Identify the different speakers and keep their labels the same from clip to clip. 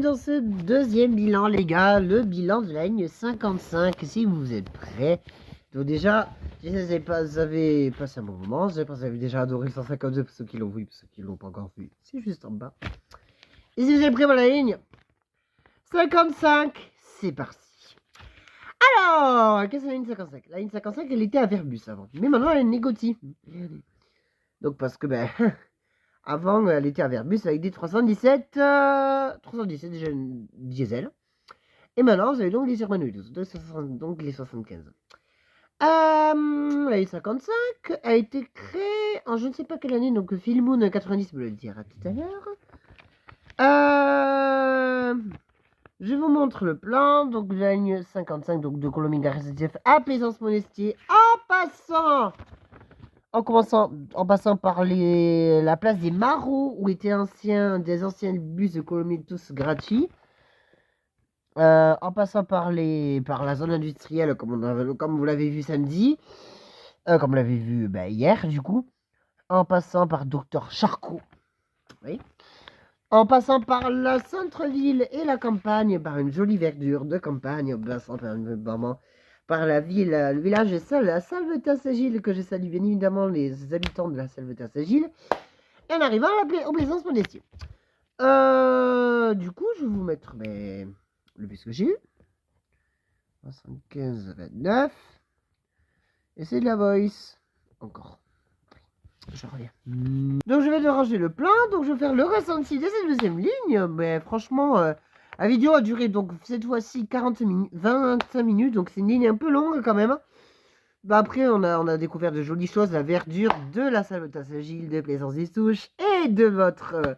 Speaker 1: bienvenue dans ce deuxième bilan les gars, le bilan de la ligne 55, si vous êtes prêts. Donc déjà, si vous avez passé un bon moment, j'espère que vous avez déjà adoré le 152 pour ceux qui l'ont vu, pour ceux qui l'ont pas encore vu, c'est juste en bas. Et si vous êtes prêts pour la ligne 55, c'est parti. Alors, qu'est-ce que c'est la ligne 55? La ligne 55, elle était à Verbus avant, mais maintenant elle est négociée. Donc parce que avant, elle était à Verbus avec des 317 déjà une diesel. Et maintenant, vous avez donc les humanoïdes, donc les 75. La ligne 55 a été créée en je ne sais pas quelle année, donc Phil Moon 90 me le dira tout à l'heure. Je vous montre le plan, donc la ligne 55, donc de Colombie-Gare SNCF à Plaisance-Monestier, en passant par la place des Marauds, où étaient des anciens bus de Colombie, tous gratuits. En passant par la zone industrielle, comme vous l'avez vu samedi, comme vous l'avez vu hier, du coup. En passant par Docteur Charcot. Oui. En passant par le centre-ville et la campagne, par une jolie verdure de campagne, en passant par le village de la Salvetat-Saint-Gilles, que je salue bien évidemment les habitants de la Salvetat-Saint-Gilles, et en arrivant au Plaisance-Monestier. Du coup, je vais vous mettre le bus que j'ai eu. 75-29. Et c'est de la voice. Encore. Je reviens. Donc je vais ranger le plan. Donc je vais faire le ressenti de cette deuxième ligne. Mais franchement, la vidéo a duré donc cette fois-ci 25 minutes. Donc c'est une ligne un peu longue quand même. Après, on a découvert de jolies choses. La verdure de la Salvetat-Saint-Gilles, de Plaisance des Souches et de votre...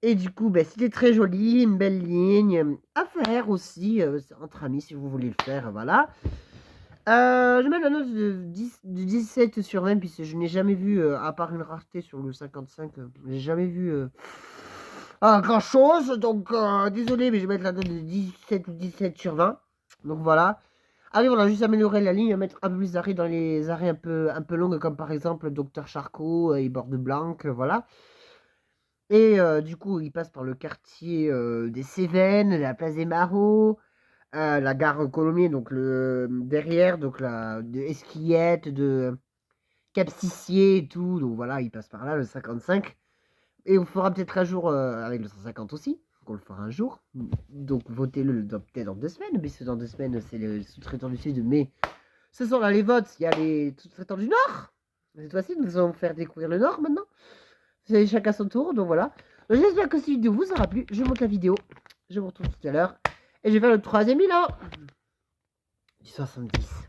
Speaker 1: Et du coup, c'était très joli, une belle ligne à faire aussi, entre amis si vous voulez le faire, voilà. Je mets la note de 17 sur 20, puisque je n'ai jamais vu, à part une rareté sur le 55, j'ai jamais vu grand chose, donc désolé, mais je vais mettre la note de 17 sur 20, donc voilà. Allez, on a juste amélioré la ligne, mettre un peu plus d'arrêts dans les arrêts un peu longues, comme par exemple Docteur Charcot et Borde Blanc, voilà. Et du coup, il passe par le quartier des Cévennes, la place des Marauds, la gare Colomiers, donc derrière, donc de Esquillette, de Cap-Sissier et tout. Donc voilà, il passe par là, le 55. Et on fera peut-être un jour avec le 150 aussi, qu'on le fera un jour. Donc votez-le peut-être dans 2 semaines, mais dans 2 semaines, c'est les sous-traitants du Sud. Mais ce sont là les votes, il y a les sous-traitants du Nord. Cette fois-ci, nous allons faire découvrir le Nord maintenant. C'est chacun son tour, donc voilà. J'espère que cette vidéo vous aura plu. Je monte la vidéo. Je vous retrouve tout à l'heure. Et je vais faire le 3e bilan du 70.